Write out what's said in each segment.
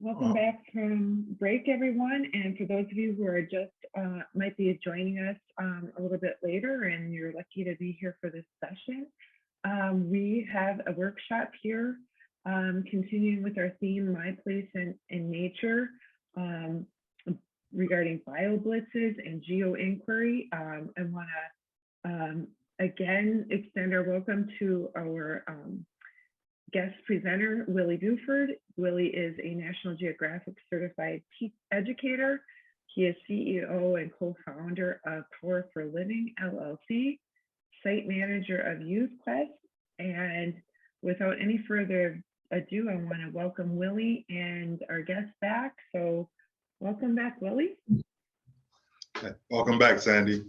Welcome back from break, everyone. And for those of you who are just might be joining us a little bit later and you're lucky to be here for this session, we have a workshop here continuing with our theme, My Place in Nature, regarding bio-blitzes and geo-inquiry. I want to again extend our welcome to our guest presenter, Willie Buford. Willie is a National Geographic Certified Educator. He is CEO and co-founder of Power for Living, LLC, site manager of Youth Quest. And without any further ado, I want to welcome Willie and our guests back. So welcome back, Willie. Okay. Welcome back, Sandy.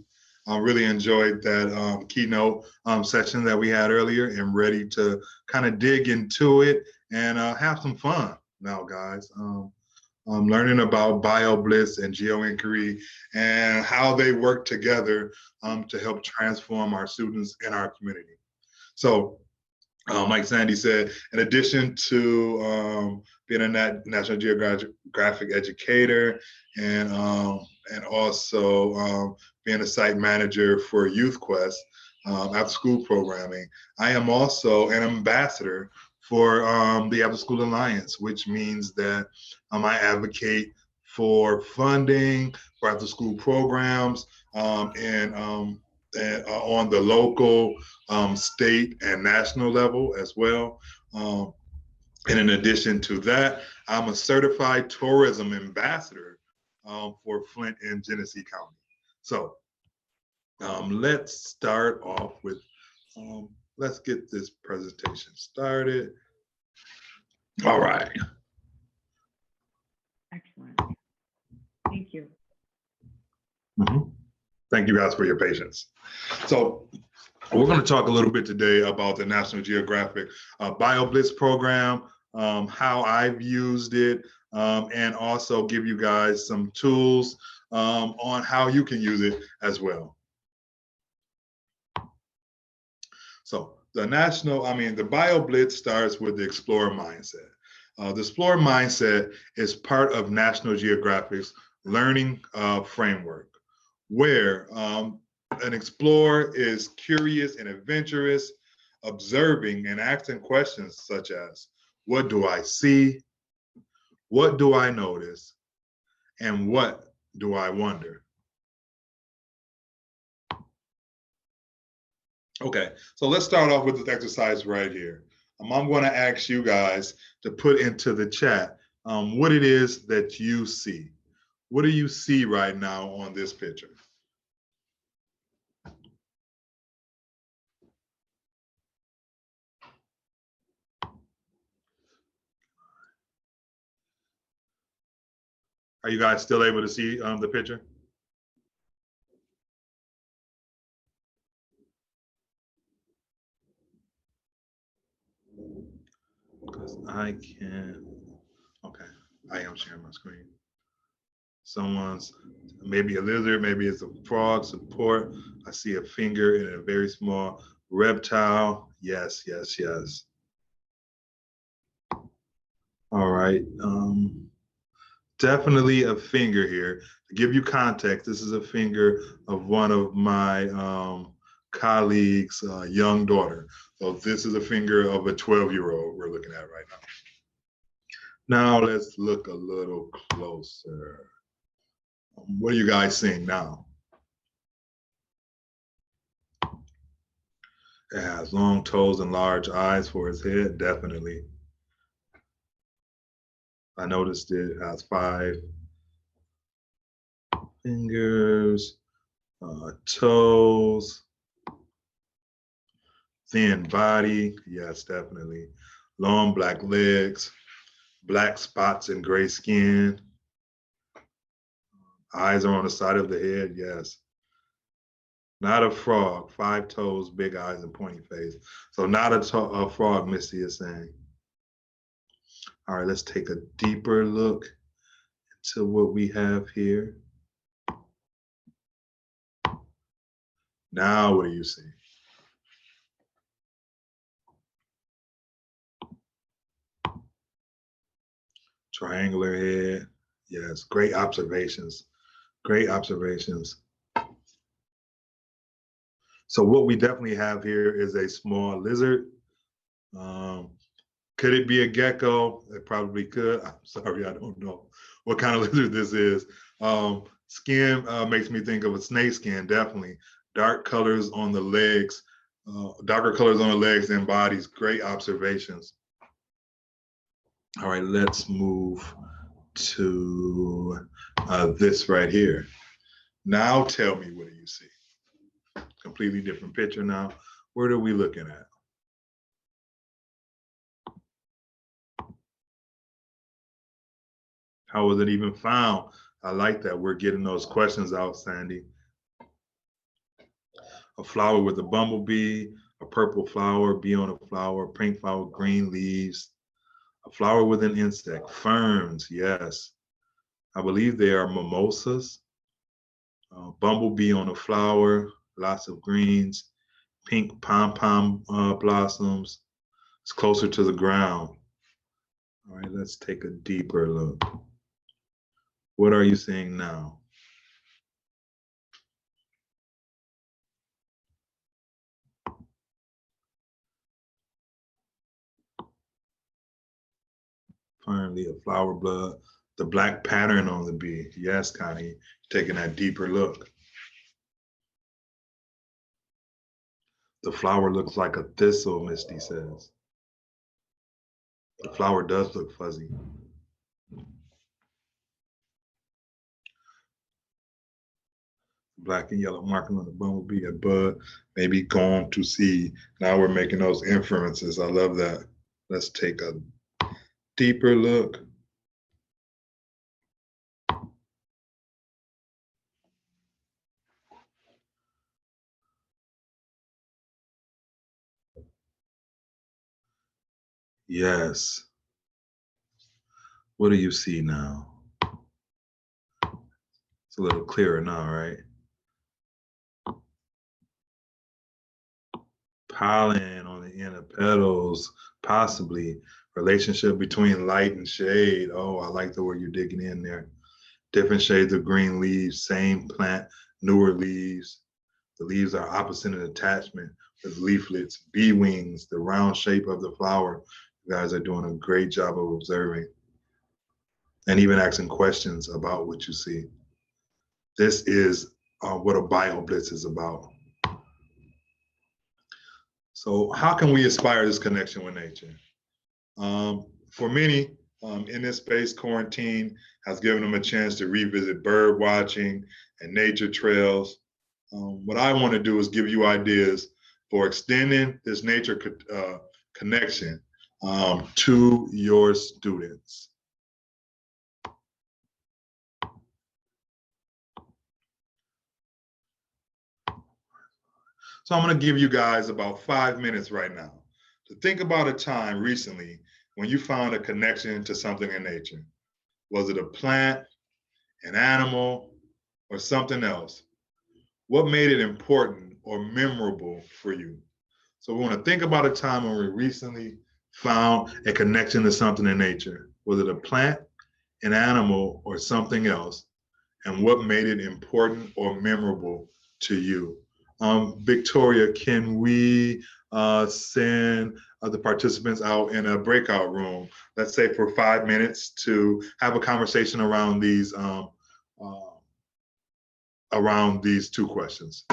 I really enjoyed that keynote session that we had earlier, and ready to kind of dig into it and have some fun now, guys. I'm learning about Bioblitz and Geo-Inquiry and how they work together to help transform our students and our community. So, like Sandy said, in addition to being a National Geographic Educator and also being a site manager for Youth Quest after school programming, I am also an ambassador for the After School Alliance, which means that I advocate for funding for after school programs and on the local, state, and national level as well. And in addition to that, I'm a certified tourism ambassador for Flint and Genesee County. So let's start off with, let's get this presentation started. All right. Excellent. Thank you. Thank you guys for your patience. So we're going to talk a little bit today about the National Geographic Bioblitz program, how I've used it, and also give you guys some tools on how you can use it as well. So the Bioblitz starts with the explorer mindset. The explorer mindset is part of National Geographic's learning framework, where an explorer is curious and adventurous, observing and asking questions such as, what do I see? What do I notice? And what do I wonder? Okay, so let's start off with this exercise right here. I'm going to ask you guys to put into the chat what it is that you see. What do you see right now on this picture? Are you guys still able to see the picture? Because I can't. Okay, I am sharing my screen. Someone's, maybe a lizard, maybe it's a frog, support. I see a finger and a very small reptile. Yes, yes, yes. All right. Definitely a finger here. To give you context, this is a finger of one of my colleagues' young daughter. So this is a finger of a 12-year-old we're looking at right now. Now let's look a little closer. What are you guys seeing now? It has long toes and large eyes for its head, definitely. I noticed it has 5 fingers, toes, thin body, yes, definitely. Long black legs, black spots and gray skin. Eyes are on the side of the head, yes. Not a frog, 5 toes, big eyes, and pointy face. So not a frog, Missy is saying. All right, let's take a deeper look into what we have here. Now, what do you see? Triangular head. Yes, great observations. Great observations. So what we definitely have here is a small lizard. Could it be a gecko? It probably could. I'm sorry, I don't know what kind of lizard this is. Skin makes me think of a snake skin, definitely. Dark colors on the legs, darker colors on the legs than bodies. Great observations. All right, let's move to this right here. Now tell me, what do you see? Completely different picture now. What are we looking at? How was it even found? I like that we're getting those questions out, Sandy. A flower with a bumblebee, a purple flower, bee on a flower, pink flower, green leaves, a flower with an insect, ferns, yes. I believe they are mimosas. Bumblebee on a flower, lots of greens, pink pom-pom blossoms. It's closer to the ground. All right, let's take a deeper look. What are you seeing now? Finally, a flower blood, the black pattern on the bee. Yes, Connie, taking that deeper look. The flower looks like a thistle, Misty says. The flower does look fuzzy. Black and yellow marking on the bumblebee, a bud, maybe gone to seed. Now we're making those inferences. I love that. Let's take a deeper look. Yes. What do you see now? It's a little clearer now, right? Pollen on the inner petals, possibly. Relationship between light and shade. Oh, I like the way you're digging in there. Different shades of green leaves, same plant, newer leaves. The leaves are opposite in attachment with leaflets, bee wings, the round shape of the flower. You guys are doing a great job of observing and even asking questions about what you see. This is what a Bioblitz is about. So how can we inspire this connection with nature? For many, in this space, quarantine has given them a chance to revisit bird watching and nature trails. What I want to do is give you ideas for extending this nature connection to your students. So I'm going to give you guys about 5 minutes right now to think about a time recently when you found a connection to something in nature. Was it a plant, an animal, or something else? What made it important or memorable for you? So we want to think about a time when we recently found a connection to something in nature. Was it a plant, an animal, or something else? And what made it important or memorable to you? Victoria, can we send the participants out in a breakout room, let's say for 5 minutes, to have a conversation around these two questions?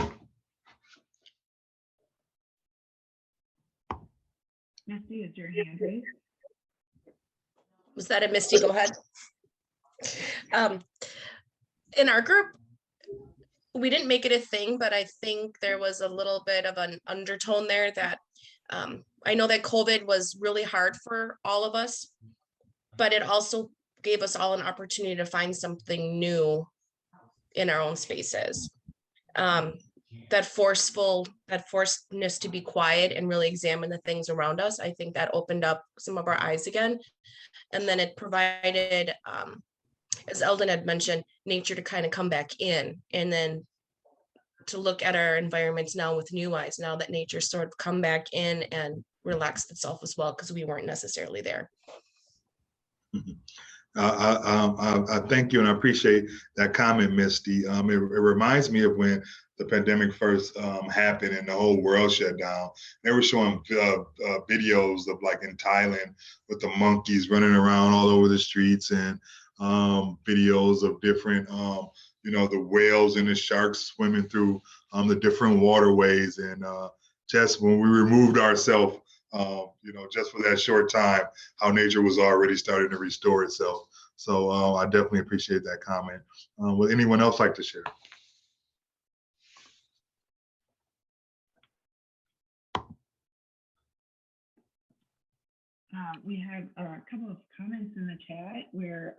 Misty, is your hand raised? Was that a Misty? Go ahead. In our group, we didn't make it a thing, but I think there was a little bit of an undertone there that I know that COVID was really hard for all of us, but it also gave us all an opportunity to find something new in our own spaces. That forcedness to be quiet and really examine the things around us. I think that opened up some of our eyes again. And then it provided, as Eldon had mentioned, nature to kind of come back in, and then to look at our environments now with new eyes, now that nature sort of come back in and relaxed itself as well, because we weren't necessarily there. I thank you and I appreciate that comment, Misty. It reminds me of when the pandemic first happened and the whole world shut down. They were showing videos of like in Thailand with the monkeys running around all over the streets and videos of different, the whales and the sharks swimming through the different waterways. And just when we removed ourselves just for that short time, how nature was already starting to restore itself. So I definitely appreciate that comment. Would anyone else like to share? We have a couple of comments in the chat where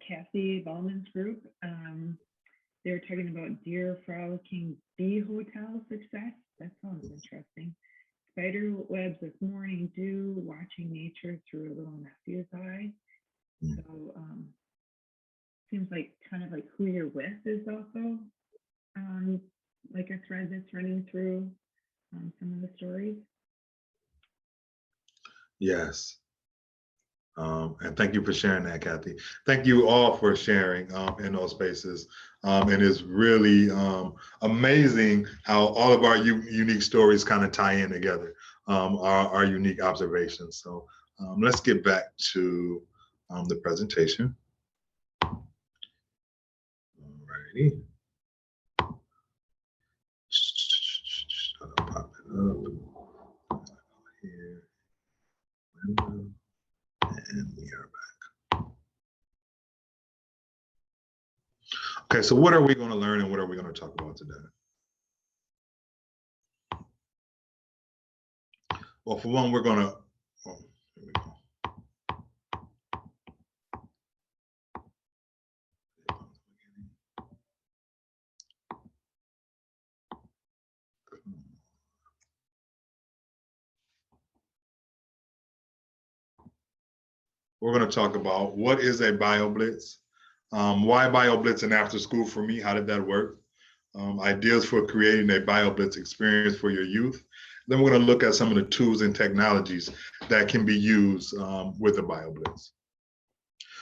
Kathy Ballman's group, they're talking about Dear Frolicking Bee Hotel success. That sounds interesting. Spider webs with morning dew, watching nature through a little nephew's eye. So seems like kind of like who you're with is also like a thread that's running through some of the stories. Yes. And thank you for sharing that, Kathy. Thank you all for sharing in those spaces. And it's really amazing how all of our unique stories kind of tie in together, our unique observations. So let's get back to the presentation. Alrighty. I'll pop it up here. And we are back. Okay, so what are we going to learn and what are we going to talk about today? Well, for one, we're going to, here we go. We're going to talk about what is a Bioblitz, why Bioblitz and after school for me, how did that work? Ideas for creating a Bioblitz experience for your youth. Then we're going to look at some of the tools and technologies that can be used with a Bioblitz.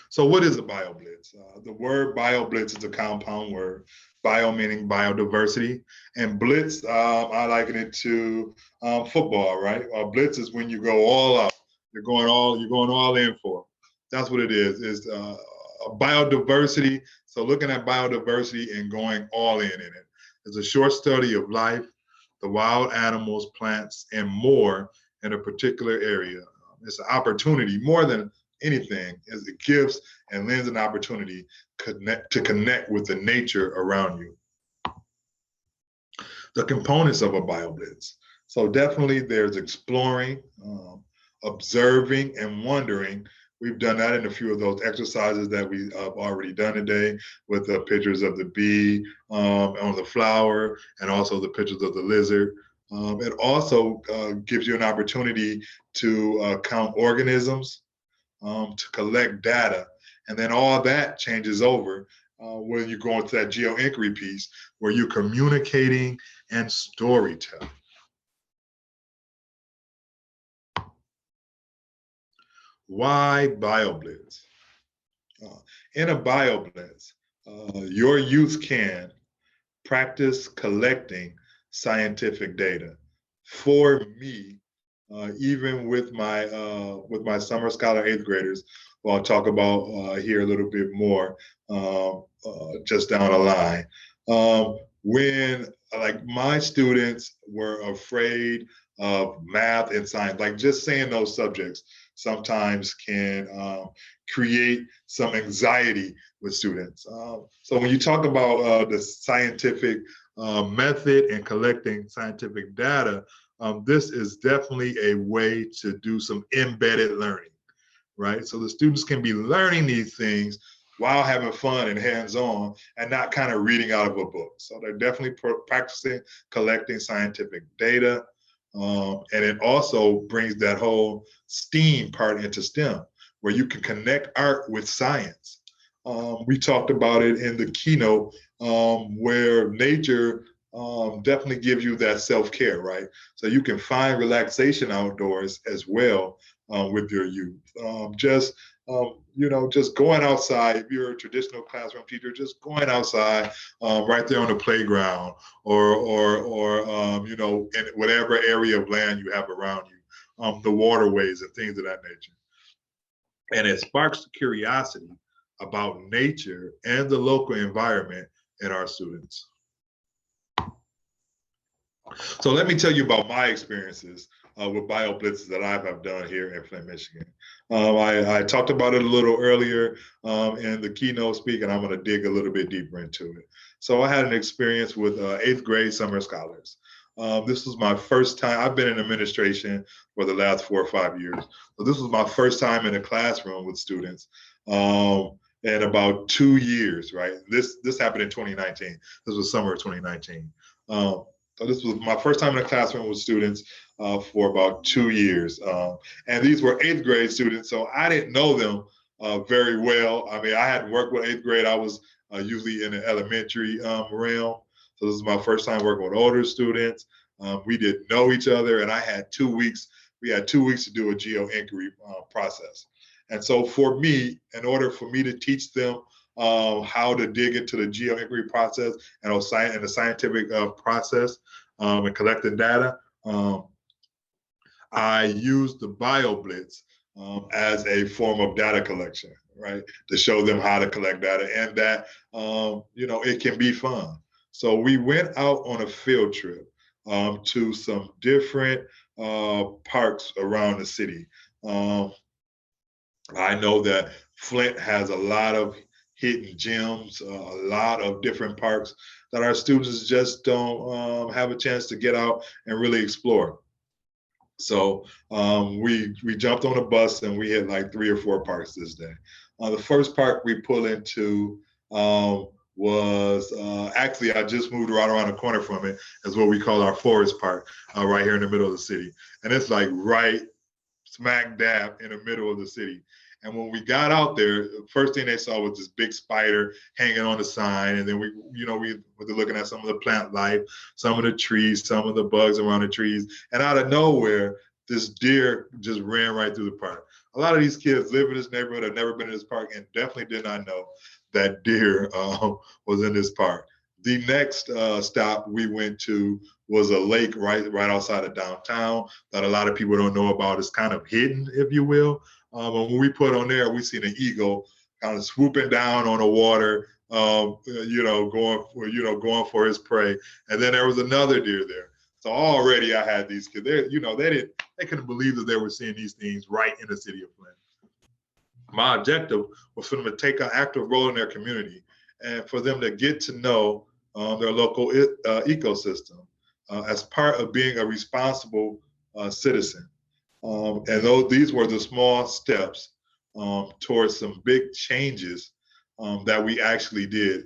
So what is a Bioblitz? The word Bioblitz is a compound word. Bio meaning biodiversity, and blitz, I liken it to football, right? Blitz is when you go all out. You're going all in for. That's what it is. It's biodiversity. So looking at biodiversity and going all in it. It's a short study of life, the wild animals, plants, and more in a particular area. It's an opportunity more than anything, as it gives and lends an opportunity to connect with the nature around you. The components of a Bioblitz. So definitely there's exploring, observing, and wondering. We've done that in a few of those exercises that we have already done today with the pictures of the bee on the flower and also the pictures of the lizard. It also gives you an opportunity to count organisms, to collect data, and then all that changes over when you go into that Geo-Inquiry piece where you're communicating and storytelling. Why Bioblitz? In a Bioblitz, your youth can practice collecting scientific data. For me, even with my summer scholar 8th graders, who I'll talk about here a little bit more just down the line. When like my students were afraid of math and science, like just saying those subjects sometimes can create some anxiety with students. So when you talk about the scientific method and collecting scientific data, this is definitely a way to do some embedded learning, right? So the students can be learning these things while having fun and hands-on and not kind of reading out of a book. So they're definitely practicing collecting scientific data. And it also brings that whole STEAM part into STEM, where you can connect art with science. We talked about it in the keynote where nature definitely gives you that self-care, right? So you can find relaxation outdoors as well with your youth. Just just going outside. If you're a traditional classroom teacher, just going outside right there on the playground, or in whatever area of land you have around you, the waterways and things of that nature. And it sparks curiosity about nature and the local environment in our students. So let me tell you about my experiences with Bioblitz that I have done here in Flint, Michigan. I talked about it a little earlier in the keynote speak, and I'm going to dig a little bit deeper into it. So I had an experience with 8th grade summer scholars. This was my first time. I've been in administration for the last 4 or 5 years. So this was my first time in a classroom with students in about 2 years, right? This happened in 2019. This was summer of 2019. So this was my first time in a classroom with students for about 2 years. And these were 8th grade students, so I didn't know them very well. I mean, I hadn't worked with 8th grade. I was usually in the elementary realm. So this is my first time working with older students. We didn't know each other, and I had 2 weeks. We had 2 weeks to do a Geo-Inquiry process. And so for me, in order for me to teach them how to dig into the Geo-Inquiry process and the scientific process and collecting data, I used the Bioblitz as a form of data collection, right? To show them how to collect data, and that, it can be fun. So we went out on a field trip to some different parks around the city. I know that Flint has a lot of hidden gems, a lot of different parks that our students just don't have a chance to get out and really explore. So we jumped on a bus and we hit like 3 or 4 parks this day. The first park we pulled into was actually, I just moved right around the corner from it, is what we call our forest park, right here in the middle of the city. And it's like right smack dab in the middle of the city. And when we got out there, the first thing they saw was this big spider hanging on the sign. And then we were looking at some of the plant life, some of the trees, some of the bugs around the trees. And out of nowhere, this deer just ran right through the park. A lot of these kids live in this neighborhood, have never been in this park, and definitely did not know that deer was in this park. The next stop we went to was a lake right outside of downtown that a lot of people don't know about. It's kind of hidden, if you will. And when we put on there, we seen an eagle kind of swooping down on the water, going for his prey. And then there was another deer there. So already I had these kids. They couldn't believe that they were seeing these things right in the city of Flint. My objective was for them to take an active role in their community and for them to get to know their local ecosystem as part of being a responsible citizen. And these were the small steps towards some big changes that we actually did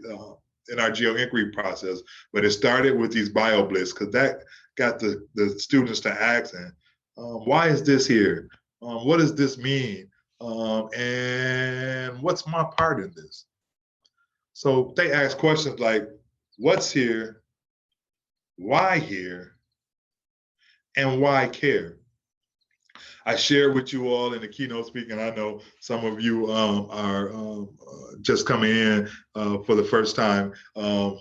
in our Geo-Inquiry process. But it started with these Bioblitz, because that got the students to asking, why is this here? What does this mean? And what's my part in this? So they ask questions like, what's here? Why here? And why care? I shared with you all in the keynote speaking. I know some of you are just coming in for the first time, on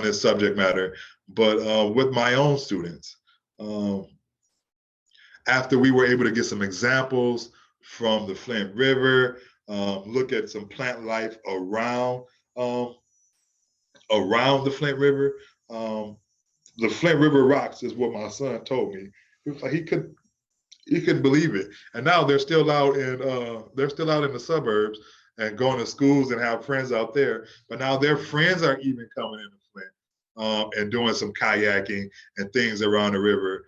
this subject matter. But with my own students, after we were able to get some examples from the Flint River, look at some plant life around the Flint River. The Flint River rocks is what my son told me. He was like, he couldn't believe it. And now they're still out in the suburbs and going to schools and have friends out there. But now their friends are even coming into Flint and doing some kayaking and things around the river,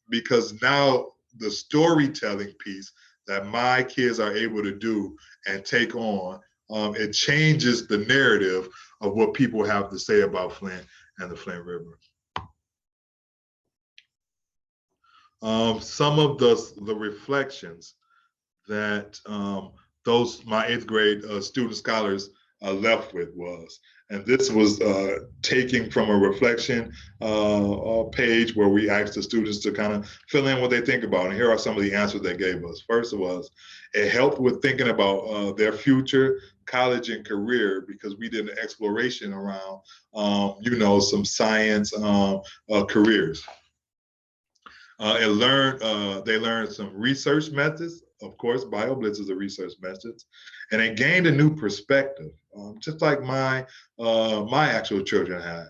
because now the storytelling piece that my kids are able to do and take on, it changes the narrative of what people have to say about Flint and the Flint River. Some of the reflections that my 8th grade student scholars left with was, And this was taking from a reflection page where we asked the students to kind of fill in what they think about. And here are some of the answers they gave us. First was, it helped with thinking about their future, college, and career, because we did an exploration around, some science careers. They learned some research methods. Of course, Bioblitz is a research method, and it gained a new perspective, just like my actual children had.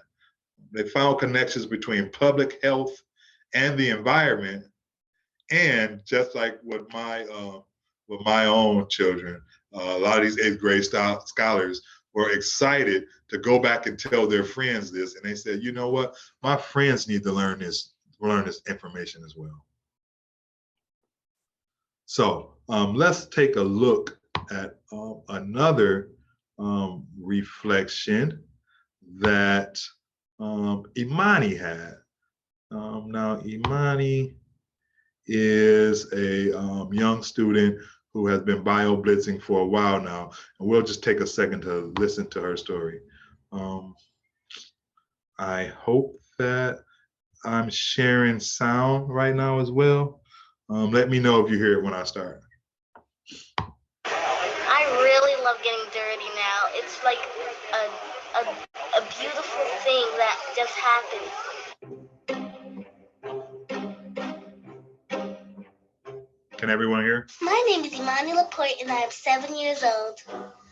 They found connections between public health and the environment, and just like with my own children, a lot of these 8th grade scholars were excited to go back and tell their friends this, and they said, you know what, my friends need to learn this information as well. So let's take a look at another reflection that Imani had. Now, Imani is a young student who has been bio-blitzing for a while now, and we'll just take a second to listen to her story. I hope that I'm sharing sound right now as well. Let me know if you hear it when I start. I really love getting dirty now. It's like a beautiful thing that just happened. Can everyone hear? My name is Imani Laporte and I am 7 years old.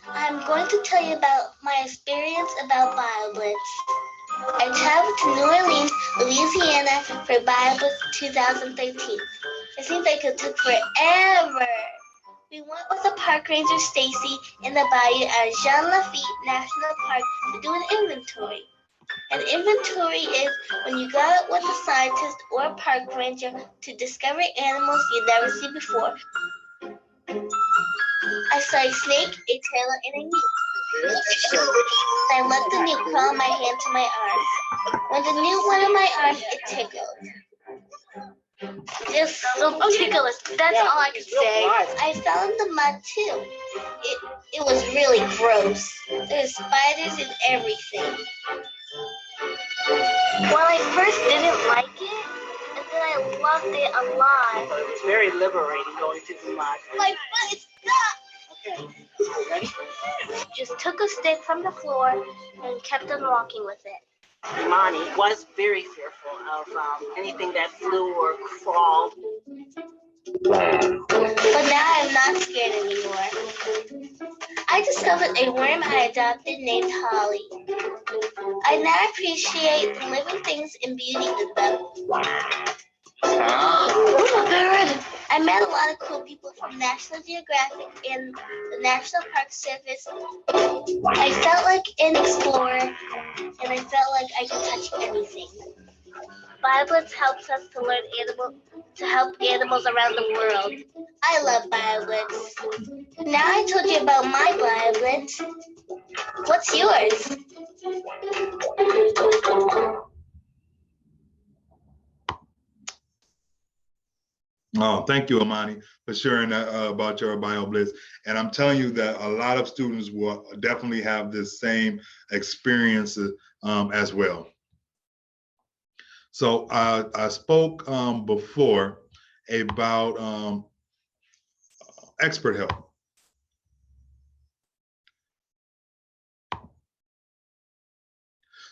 I'm going to tell you about my experience about Bioblitz. I traveled to New Orleans, Louisiana for Bioblitz 2013. It seems like it took forever. We went with the park ranger Stacy in the bayou at Jean Lafitte National Park to do an inventory. An inventory is when you go out with a scientist or a park ranger to discover animals you never seen before. I saw a snake, a tailor, and a newt. I let the newt crawl on my hand to my arms. When the newt went on my arm, it tickled. Just so ticklish. That's all I could say. I fell in the mud too. It was really gross. There's spiders and everything. Well, I first didn't like it, and then I loved it a lot. So it was very liberating going to the mud. My foot is stuck! Okay, ready? Just took a stick from the floor and kept on walking with it. Imani was very fearful of anything that flew or crawled. But now I'm not scared anymore. I discovered a worm I adopted named Holly. I now appreciate living things and beauty with them. Oh, bird! I met a lot of cool people from National Geographic and the National Park Service. I felt like an explorer, and I felt like I could touch anything. Bioblitz helps us to help animals around the world. I love Bioblitz. Now I told you about my Bioblitz. What's yours? Oh, thank you, Imani, for sharing that about your Bioblitz. And I'm telling you that a lot of students will definitely have this same experience as well. So I spoke before about expert help.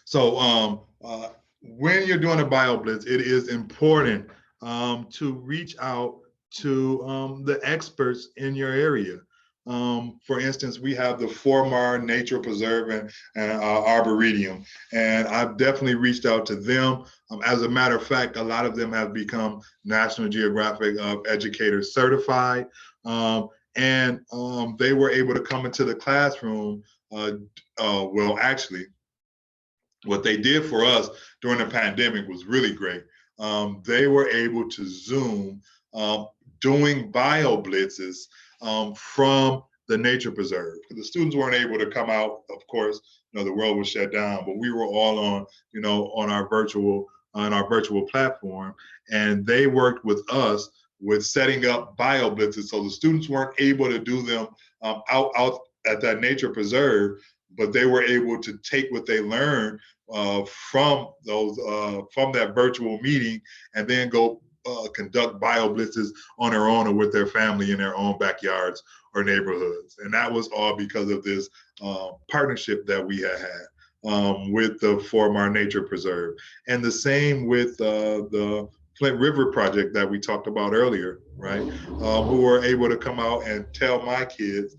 So when you're doing a Bioblitz, it is important to reach out to the experts in your area. For instance, we have the Four-Mar Nature Preserve and Arboretum, and I've definitely reached out to them. As a matter of fact, a lot of them have become National Geographic Educator certified, and they were able to come into the classroom. Well, actually, what they did for us during the pandemic was really great. They were able to Zoom doing Bioblitzes from the nature preserve. The students weren't able to come out, of course, the world was shut down, but we were all on, on our virtual platform, and they worked with us with setting up Bioblitzes. So the students weren't able to do them out at that nature preserve, but they were able to take what they learned from that virtual meeting and then go conduct bio-blitzes on their own or with their family in their own backyards or neighborhoods. And that was all because of this partnership that we had with the Fort Mart Nature Preserve. And the same with the Flint River project that we talked about earlier, right? Who were able to come out and tell my kids,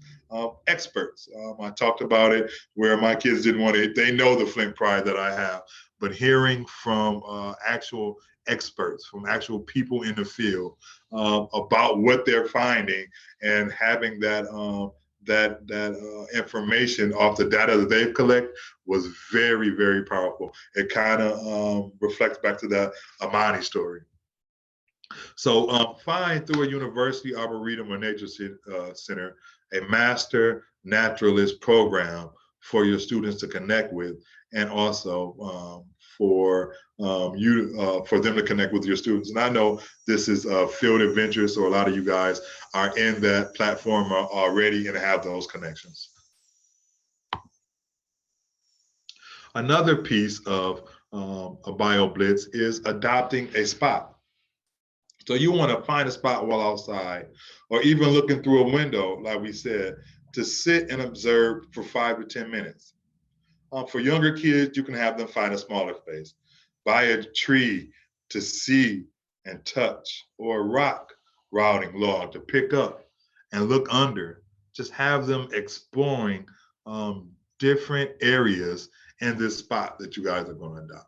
experts. I talked about it where my kids didn't want to, they know the Flint pride that I have, but hearing from actual experts, from actual people in the field about what they're finding and having that information off the data that they've collected was very, very powerful. It kind of reflects back to that Amani story. So find through a university, arboretum, or nature center a master naturalist program for your students to connect with, and also for them to connect with your students. And I know this is Field Adventures, so a lot of you guys are in that platform already and have those connections. Another piece of a bio-blitz is adopting a spot. So you want to find a spot while outside, or even looking through a window, like we said, to sit and observe for 5 to 10 minutes. For younger kids, you can have them find a smaller space. Buy a tree to see and touch, or a rock routing log to pick up and look under. Just have them exploring different areas in this spot that you guys are going to adopt.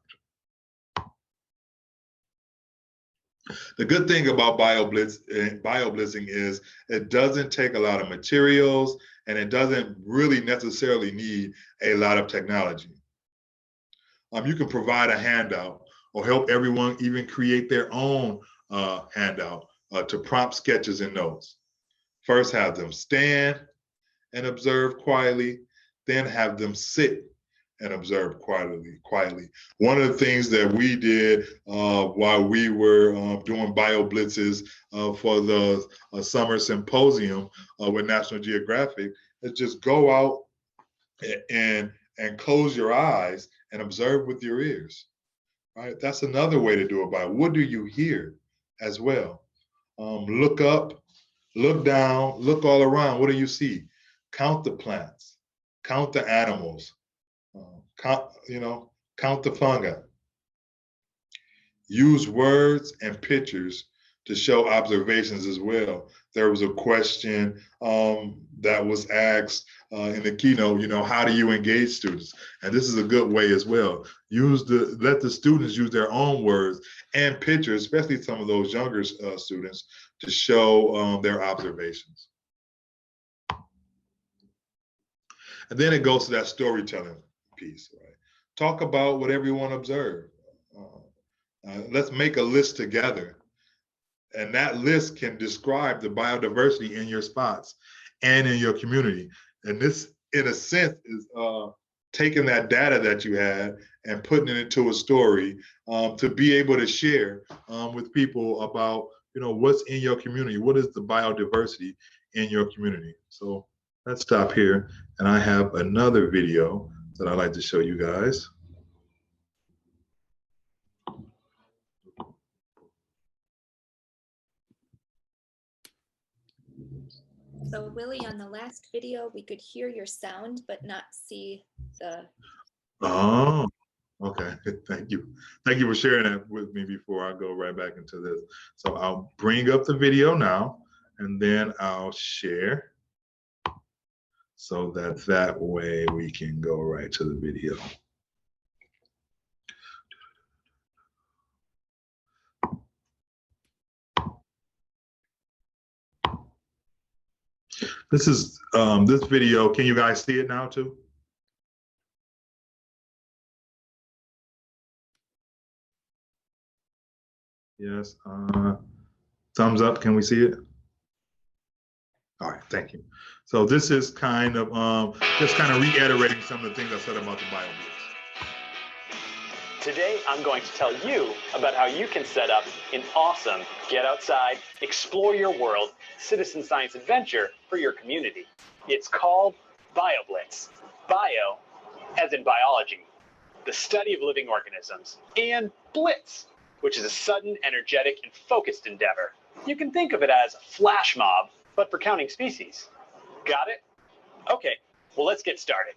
The good thing about bio-blitzing is it doesn't take a lot of materials, and it doesn't really necessarily need a lot of technology. You can provide a handout or help everyone even create their own handout to prompt sketches and notes. First, have them stand and observe quietly, then have them sit and observe quietly. One of the things that we did while we were doing bio-blitzes for the summer symposium with National Geographic is just go out and close your eyes and observe with your ears. Right? That's another way to do it. By what do you hear as well? Look up, look down, look all around. What do you see? Count the plants, count the animals. Count the fungi. Use words and pictures to show observations as well. There was a question that was asked in the keynote, how do you engage students? And this is a good way as well. Let the students use their own words and pictures, especially some of those younger students, to show their observations. And then it goes to that storytelling piece, right? Talk about what everyone observed. Let's make a list together. And that list can describe the biodiversity in your spots and in your community. And this, in a sense, is taking that data that you had and putting it into a story to be able to share with people about, what's in your community. What is the biodiversity in your community? So let's stop here. And I have another video that I'd like to show you guys. So Willie, on the last video, we could hear your sound, but not see the. Oh, okay. Thank you. Thank you for sharing that with me before I go right back into this. So I'll bring up the video now, and then I'll share so that way we can go right to the video. This is this video. Can you guys see it now too? Yes. Thumbs up. Can we see it? All right. Thank you. So this is kind of just kind of reiterating some of the things I said about the Bioblitz. Today, I'm going to tell you about how you can set up an awesome get outside, explore your world, citizen science adventure for your community. It's called Bioblitz. bio, as in biology, the study of living organisms, and blitz, which is a sudden, energetic, and focused endeavor. You can think of it as a flash mob, but for counting species. Got it? Okay, well, let's get started.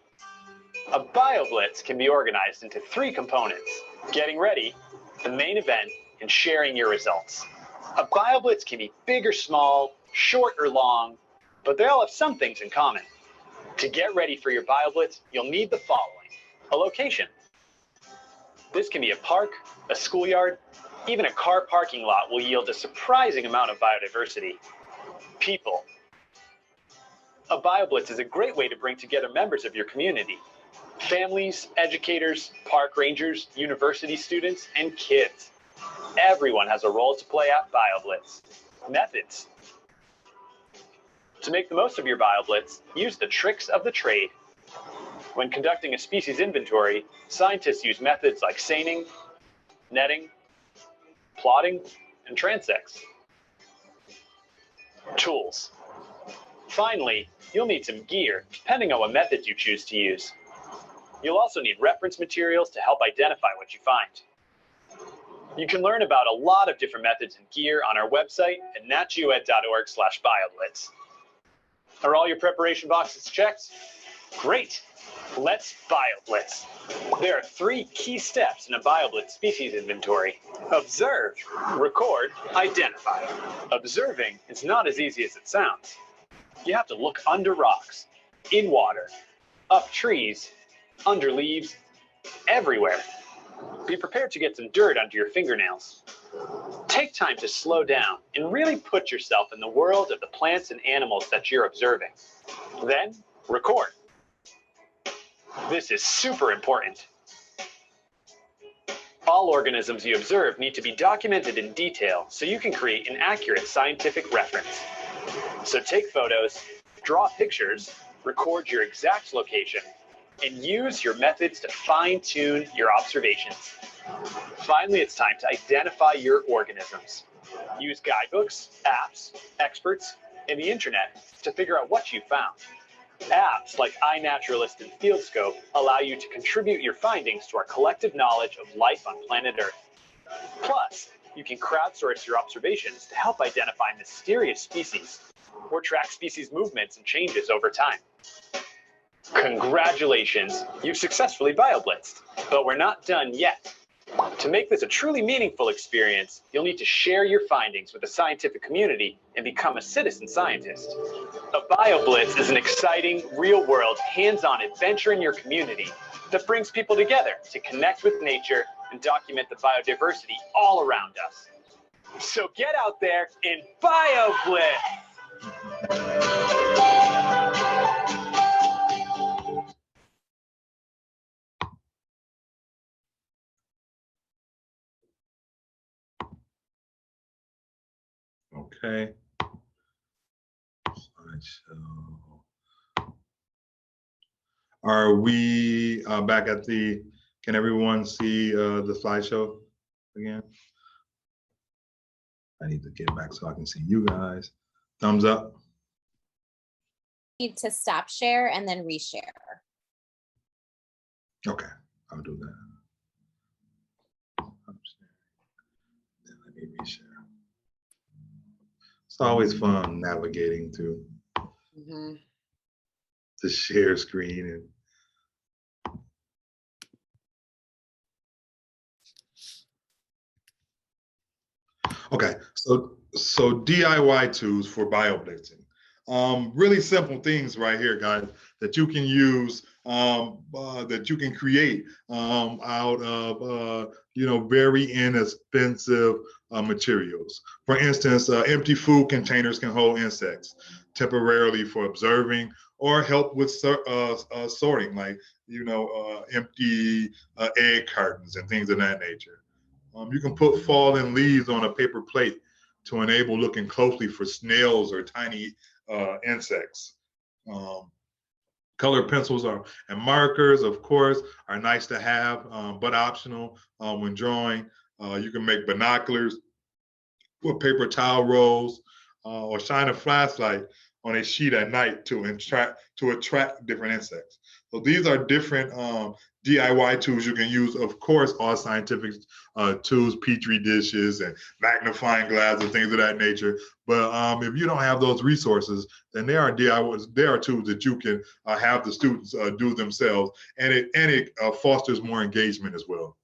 A bioblitz can be organized into 3 components: getting ready, the main event, and sharing your results. A bioblitz can be big or small, short or long, but they all have some things in common. To get ready for your bioblitz, you'll need the following: a location. This can be a park, a schoolyard, even a car parking lot will yield a surprising amount of biodiversity. People. A bioblitz is a great way to bring together members of your community. Families, educators, park rangers, university students, and kids. Everyone has a role to play at bioblitz. Methods. To make the most of your bioblitz, use the tricks of the trade. When conducting a species inventory, scientists use methods like seining, netting, plotting, and transects. Tools. Finally, you'll need some gear, depending on what methods you choose to use. You'll also need reference materials to help identify what you find. You can learn about a lot of different methods and gear on our website at natgeoed.org/bioblitz. Are all your preparation boxes checked? Great! Let's bioblitz. There are 3 key steps in a bioblitz species inventory: observe, record, identify. Observing is not as easy as it sounds. You have to look under rocks, in water, up trees, under leaves, everywhere. Be prepared to get some dirt under your fingernails. Take time to slow down and really put yourself in the world of the plants and animals that you're observing. Then, record. This is super important. All organisms you observe need to be documented in detail so you can create an accurate scientific reference. So take photos, draw pictures, record your exact location, and use your methods to fine-tune your observations. Finally, it's time to identify your organisms. Use guidebooks, apps, experts, and the internet to figure out what you found. Apps like iNaturalist and FieldScope allow you to contribute your findings to our collective knowledge of life on planet Earth. Plus, you can crowdsource your observations to help identify mysterious species or track species movements and changes over time. Congratulations, you've successfully bioblitzed, but we're not done yet. To make this a truly meaningful experience, you'll need to share your findings with the scientific community and become a citizen scientist. A bioblitz is an exciting, real-world, hands-on adventure in your community that brings people together to connect with nature and document the biodiversity all around us. So get out there and bioblitz! Okay. Slideshow. Are we back at the, can everyone see the slideshow again? I need to get back so I can see you guys. Thumbs up. Need to stop share and then reshare. Okay, I'll do that. Then let me reshare. It's always fun navigating through the share screen and okay, so DIY tools for bioblitzing. Really simple things right here, guys, that you can use, that you can create out of very inexpensive materials. For instance, empty food containers can hold insects temporarily for observing or help with sorting, like empty egg cartons and things of that nature. You can put fallen leaves on a paper plate to enable looking closely for snails or tiny insects. Colored pencils and markers, of course, are nice to have, but optional when drawing. You can make binoculars with paper towel rolls or shine a flashlight on a sheet at night to attract different insects. So these are different DIY tools you can use. Of course, all scientific tools, Petri dishes and magnifying glass and things of that nature. But if you don't have those resources, then there are DIYs, there are tools that you can have the students do themselves, and it fosters more engagement as well.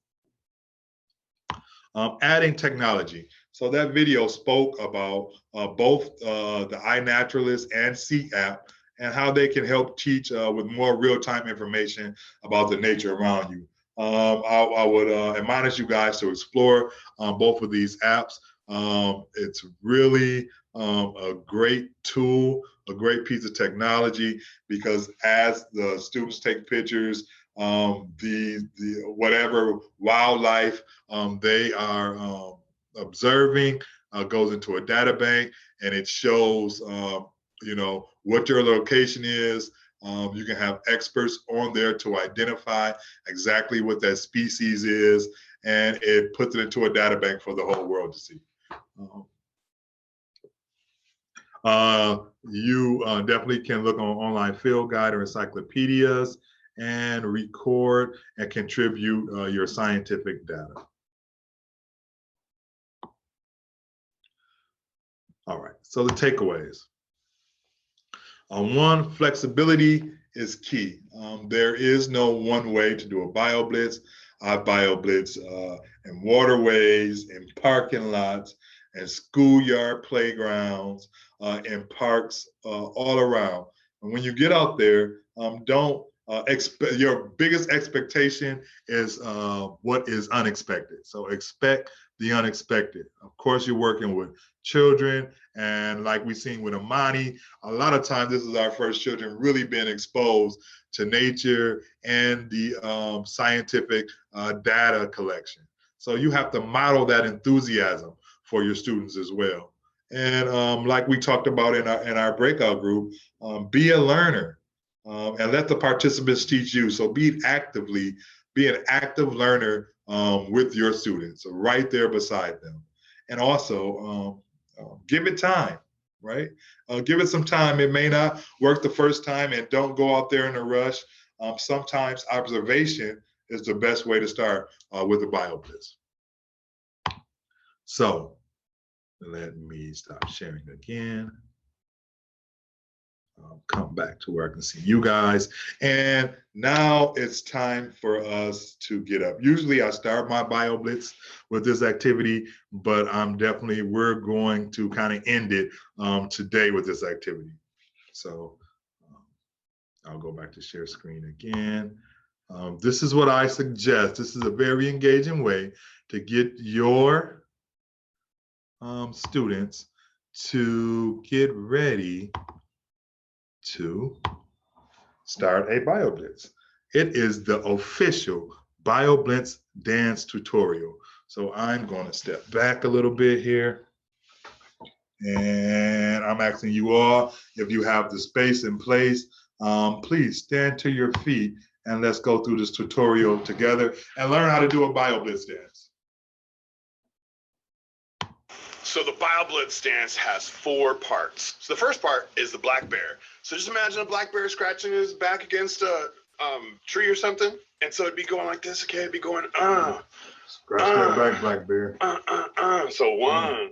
Adding technology. So that video spoke about both the iNaturalist and Seek app and how they can help teach with more real-time information about the nature around you. I would admonish you guys to explore both of these apps. It's really a great tool, a great piece of technology, because as the students take pictures, the whatever wildlife they are observing goes into a data bank, and it shows you know, what your location is. You can have experts on there to identify exactly what that species is, and it puts it into a data bank for the whole world to see. You definitely can look on online field guide or encyclopedias and record and contribute your scientific data. All right, so the takeaways. One, flexibility is key. There is no one way to do a BioBlitz. I BioBlitz in waterways, in parking lots, and schoolyard playgrounds, in parks all around. And when you get out there, don't expect, your biggest expectation is what is unexpected. So expect the unexpected. Of course, you're working with children, and like we've seen with Amani, a lot of times this is our first children really being exposed to nature and the scientific data collection. So you have to model that enthusiasm for your students as well. And like we talked about in our breakout group, be a learner and let the participants teach you. So be an active learner with your students, right there beside them. And also give it time, right? Give it some time. It may not work the first time, and don't go out there in a rush. Sometimes observation is the best way to start with a BioBlitz. So let me stop sharing again. I'll come back to where I can see you guys. And now it's time for us to get up. Usually I start my BioBlitz with this activity, but we're going to kind of end it today with this activity. So I'll go back to share screen again. This is what I suggest. This is a very engaging way to get your students to get ready to start a BioBlitz. It is the official BioBlitz dance tutorial. So I'm going to step back a little bit here, and I'm asking you all, if you have the space in place, please stand to your feet and let's go through this tutorial together and learn how to do a BioBlitz dance. So the BioBlitz dance has 4 parts. So the first part is the black bear. So just imagine a black bear scratching his back against a tree or something. And so it'd be going like this, okay? It'd be going, Scratch that back, black bear. So 1,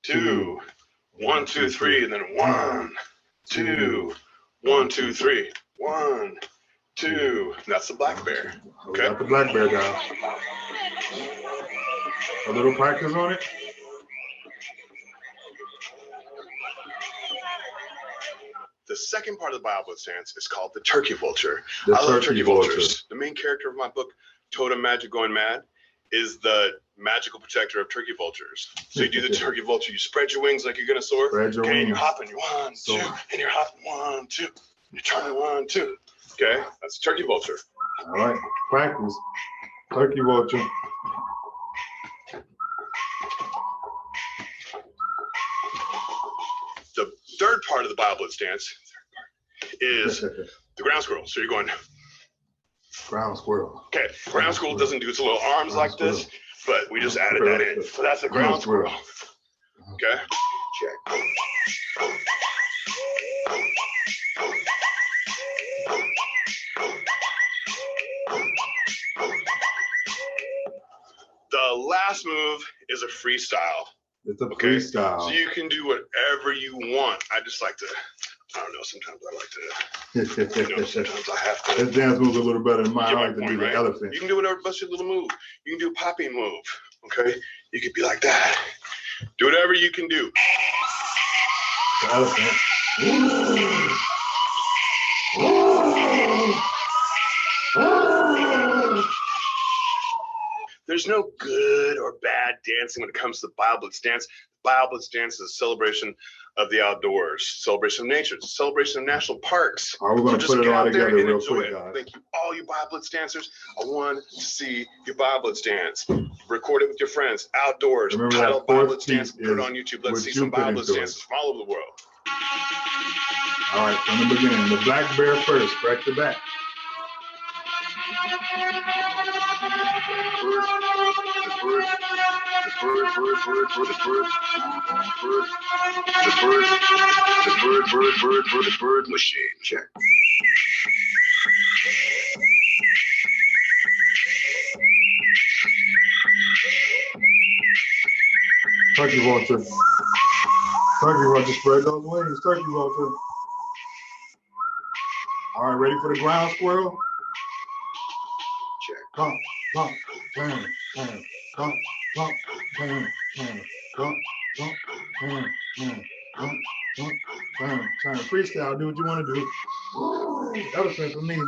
2, 1, 2, 3, and then 1, 2, 1, 2, 3, 1, 2. And that's the black bear. Okay. Got the black bear down. A little practice on it. The second part of the BioBlitz dance is called the turkey vulture. I love turkey vultures. The main character of my book, Totem Magic Going Mad, is the magical protector of turkey vultures. So you do the turkey vulture, you spread your wings like you're gonna soar. Spread your wings. And you're hopping, you're 1, 2, and you're hopping 1, 2. You're turning 1, 2. Okay, that's the turkey vulture. All right, practice. Turkey vulture. The third part of the BioBlitz dance is the ground squirrel. So you're going ground squirrel. Okay, ground squirrel doesn't do its little arms like this, but we just added that in. So that's the ground squirrel. Okay. Check. last move is a freestyle. It's a Okay? freestyle. So you can do whatever you want. I just like to, I don't know, sometimes I like to, you know, sometimes I have to. This dance move's a little better than mine. Get I my like to point, do the right? elephant. You can do whatever, bust your little move. You can do a popping move, okay? You could be like that. Do whatever you can do. The elephant. There's no good or bad dancing when it comes to the Bioblitz dance. Bioblitz dance is a celebration of the outdoors, celebration of nature, it's a celebration of national parks. All right, we're going to So put it get all out there together and real enjoy quick, it. guys. Thank you, all you Bioblitz dancers. I want to see your Bioblitz dance. Record it with your friends outdoors. Remember Title that fourth Bioblitz dance. piece Put it is on YouTube. what Let's see you some put Bioblitz into it. dances from all over the world. All right, from the beginning, the black bear first, back to back. The bird machine. Check. Turkey vulture. Turkey vulture, spread those wings. Turkey vulture. All right, ready for the ground squirrel? Check. Come, come, turn, turn, come, come, turn, turn, come, come, turn, turn, come, come, turn, turn. Freestyle, do what you want to do. Elephant for me.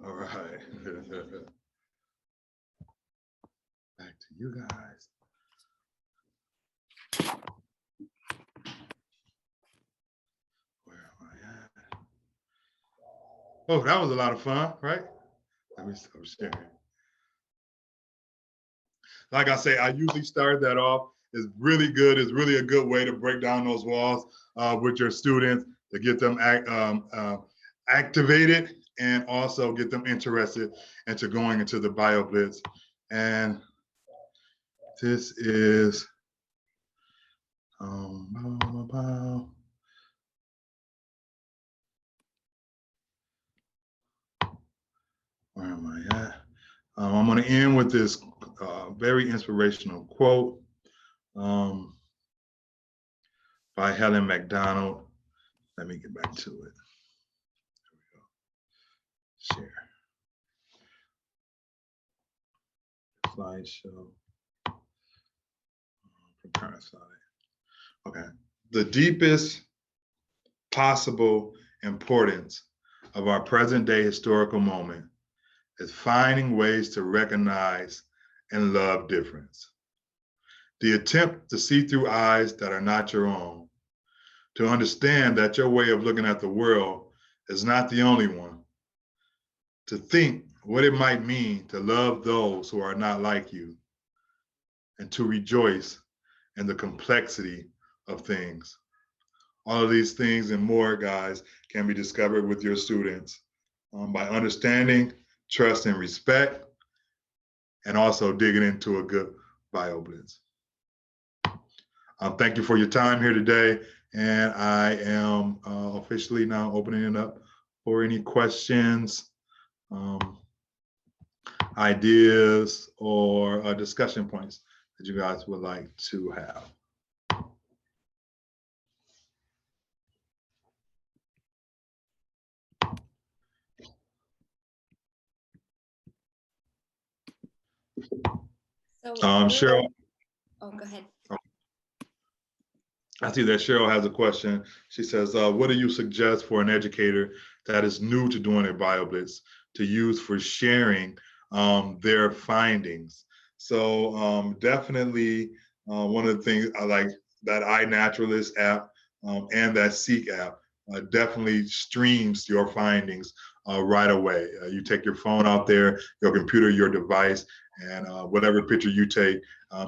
All right. Back to you guys. Where am I at? Oh, that was a lot of fun, right? Let me stop sharing. Like I say, I usually start that off. It's really good. It's really a good way to break down those walls with your students to get them activated and also get them interested into going into the Bioblitz. And this is where am I at? I'm going to end with this very inspirational quote by Helen McDonald. Let me get back to it. There we go. Share. Slideshow. From current slide. Okay. The deepest possible importance of our present day historical moment is finding ways to recognize and love difference. The attempt to see through eyes that are not your own, to understand that your way of looking at the world is not the only one, to think what it might mean to love those who are not like you, and to rejoice in the complexity of things. All of these things and more, guys, can be discovered with your students by understanding, trust, and respect, and also digging into a good Bioblitz. Thank you for your time here today, and I am officially now opening it up for any questions, ideas, or discussion points that you guys would like to have. So Cheryl. Oh, go ahead. I see that Cheryl has a question. She says, what do you suggest for an educator that is new to doing a Bioblitz to use for sharing their findings? So definitely one of the things I like, that iNaturalist app and that Seek app definitely streams your findings right away. You take your phone out there, your computer, your device, and whatever picture you take,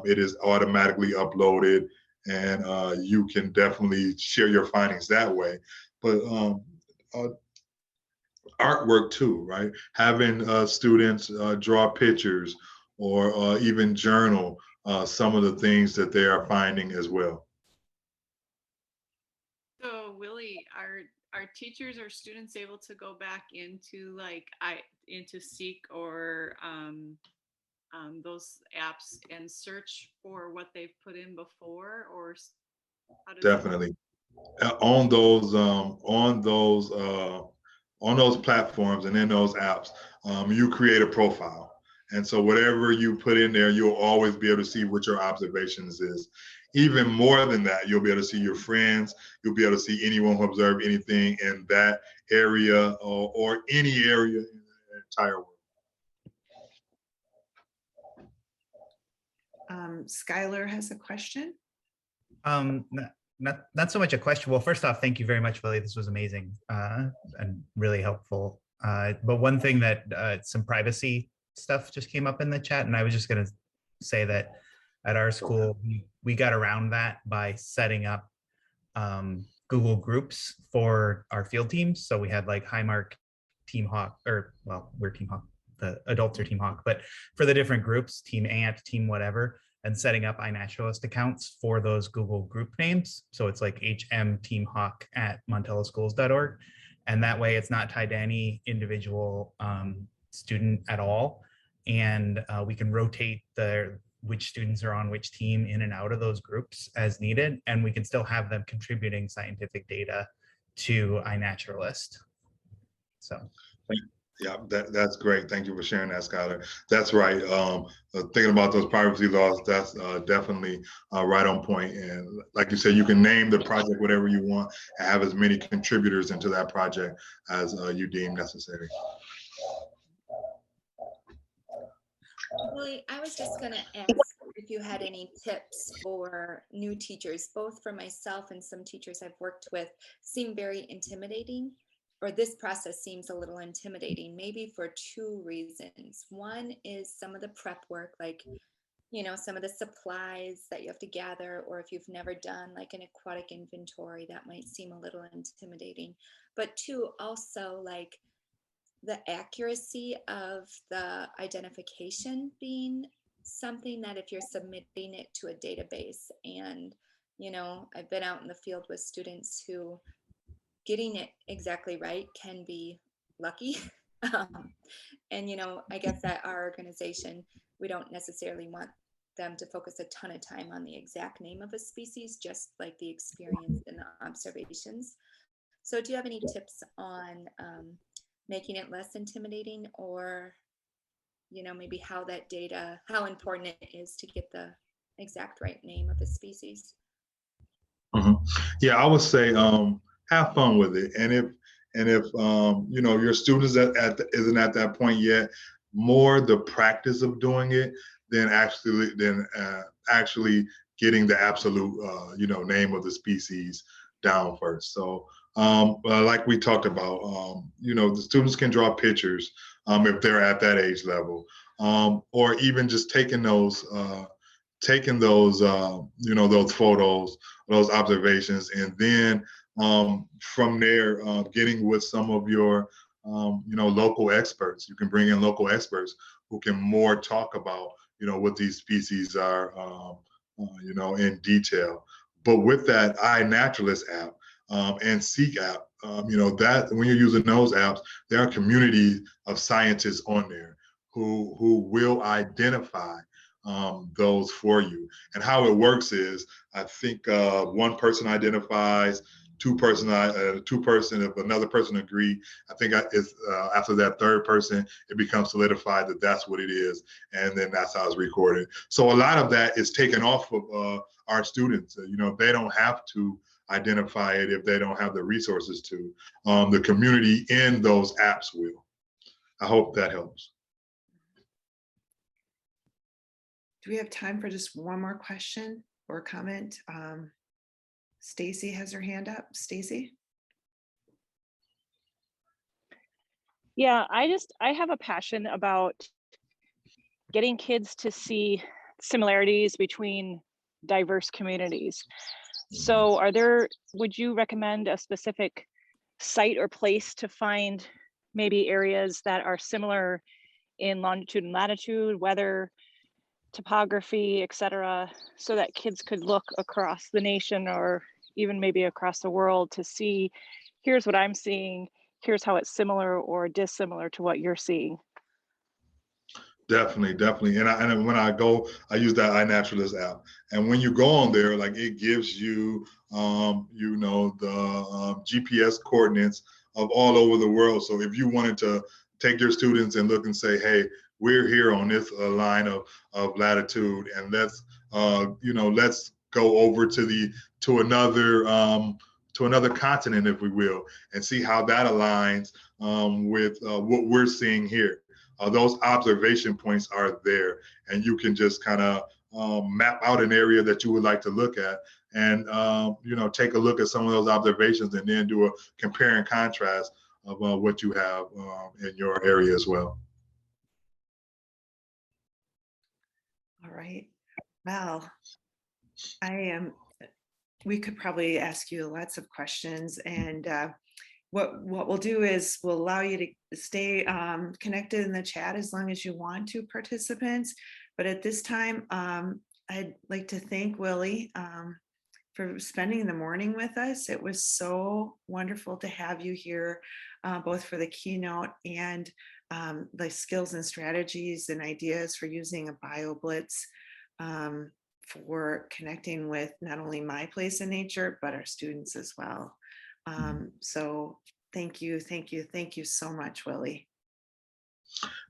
it is automatically uploaded, and you can definitely share your findings that way. But artwork too, right? Having students draw pictures or even journal some of the things that they are finding as well. So Willie, are are teachers or students able to go back into into Seek or those apps and search for what they've put in before, or how does Definitely. On those platforms and in those apps, you create a profile. And so whatever you put in there, you'll always be able to see what your observations is. Even more than that, you'll be able to see your friends. You'll be able to see anyone who observed anything in that area or any area in the entire world. Skylar has a question. Not so much a question. Well, first off, thank you very much, Willie. This was amazing and really helpful. But one thing that some privacy stuff just came up in the chat, and I was just going to say that at our school, we got around that by setting up Google Groups for our field teams. So we had like Highmark, Team Hawk, or well, we're Team Hawk, the adults are Team Hawk, but for the different groups, Team Ant, Team whatever, and setting up iNaturalist accounts for those Google group names. So it's like hm.teamhawk@montellaschools.org. And that way it's not tied to any individual student at all. And we can rotate which students are on which team in and out of those groups as needed. And we can still have them contributing scientific data to iNaturalist. So. Yeah, that's great. Thank you for sharing that, Skylar. That's right. Thinking about those privacy laws, that's definitely right on point. And like you said, you can name the project whatever you want and have as many contributors into that project as you deem necessary. Willie, I was just going to ask if you had any tips for new teachers, both for myself and some teachers I've worked with seem very intimidating. Or this process seems a little intimidating, maybe for two reasons. One is some of the prep work, like, you know, some of the supplies that you have to gather, or if you've never done like an aquatic inventory, that might seem a little intimidating. But two, also like the accuracy of the identification being something that if you're submitting it to a database, and, you know, I've been out in the field with students who getting it exactly right can be lucky. And, you know, I guess at our organization, we don't necessarily want them to focus a ton of time on the exact name of a species, just like the experience and the observations. So do you have any tips on making it less intimidating, or, you know, maybe how that data, how important it is to get the exact right name of a species? Mm-hmm. Yeah, I would say, have fun with it, and if you know your student isn't at that point yet, more the practice of doing it than actually getting the absolute you know, name of the species down first. So like we talked about, you know, the students can draw pictures if they're at that age level, or even just taking those you know, those photos, those observations, and then from there, getting with some of your, you know, local experts. You can bring in local experts who can more talk about, you know, what these species are, you know, in detail. But with that iNaturalist app and Seek app, you know, that when you're using those apps, there are communities of scientists on there who will identify those for you. And how it works is, I think one person identifies, two person, if another person agree, I think it's after that third person, it becomes solidified that that's what it is, and then that's how it's recorded. So a lot of that is taken off of our students. You know, they don't have to identify it if they don't have the resources to. The community in those apps will. I hope that helps. Do we have time for just one more question or comment? Stacy has her hand up. Stacy? Yeah, I have a passion about getting kids to see similarities between diverse communities. So would you recommend a specific site or place to find maybe areas that are similar in longitude and latitude, weather, topography, etc., so that kids could look across the nation or even maybe across the world to see here's what I'm seeing, here's how it's similar or dissimilar to what you're seeing. Definitely, definitely. And when I go, I use that iNaturalist app. And when you go on there, like it gives you, you know, the GPS coordinates of all over the world. So if you wanted to take your students and look and say, hey, we're here on this line of latitude, and let's, you know, let's go over to another continent, if we will, and see how that aligns with what we're seeing here. Those observation points are there, and you can just kind of map out an area that you would like to look at, and you know, take a look at some of those observations, and then do a compare and contrast of what you have in your area as well. All right. Well, we could probably ask you lots of questions, and what we'll do is we'll allow you to stay connected in the chat as long as you want to, participants. But at this time, I'd like to thank Willie for spending the morning with us. It was so wonderful to have you here, both for the keynote and the skills and strategies and ideas for using a Bioblitz for connecting with not only my place in nature, but our students as well. So thank you so much, Willie.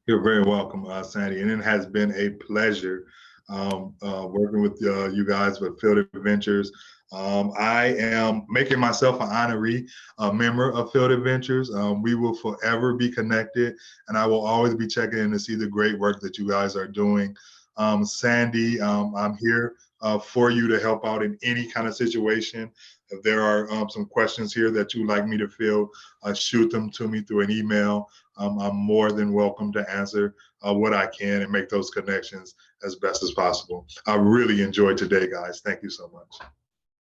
You're very welcome, Sandy, and it has been a pleasure working with you guys with Field Adventures. I am making myself an honorary member of Field Adventures. We will forever be connected, and I will always be checking in to see the great work that you guys are doing. Sandy, I'm here for you to help out in any kind of situation. If there are some questions here that you'd like me to field, shoot them to me through an email. I'm more than welcome to answer what I can and make those connections as best as possible. I really enjoyed today, guys. Thank you so much.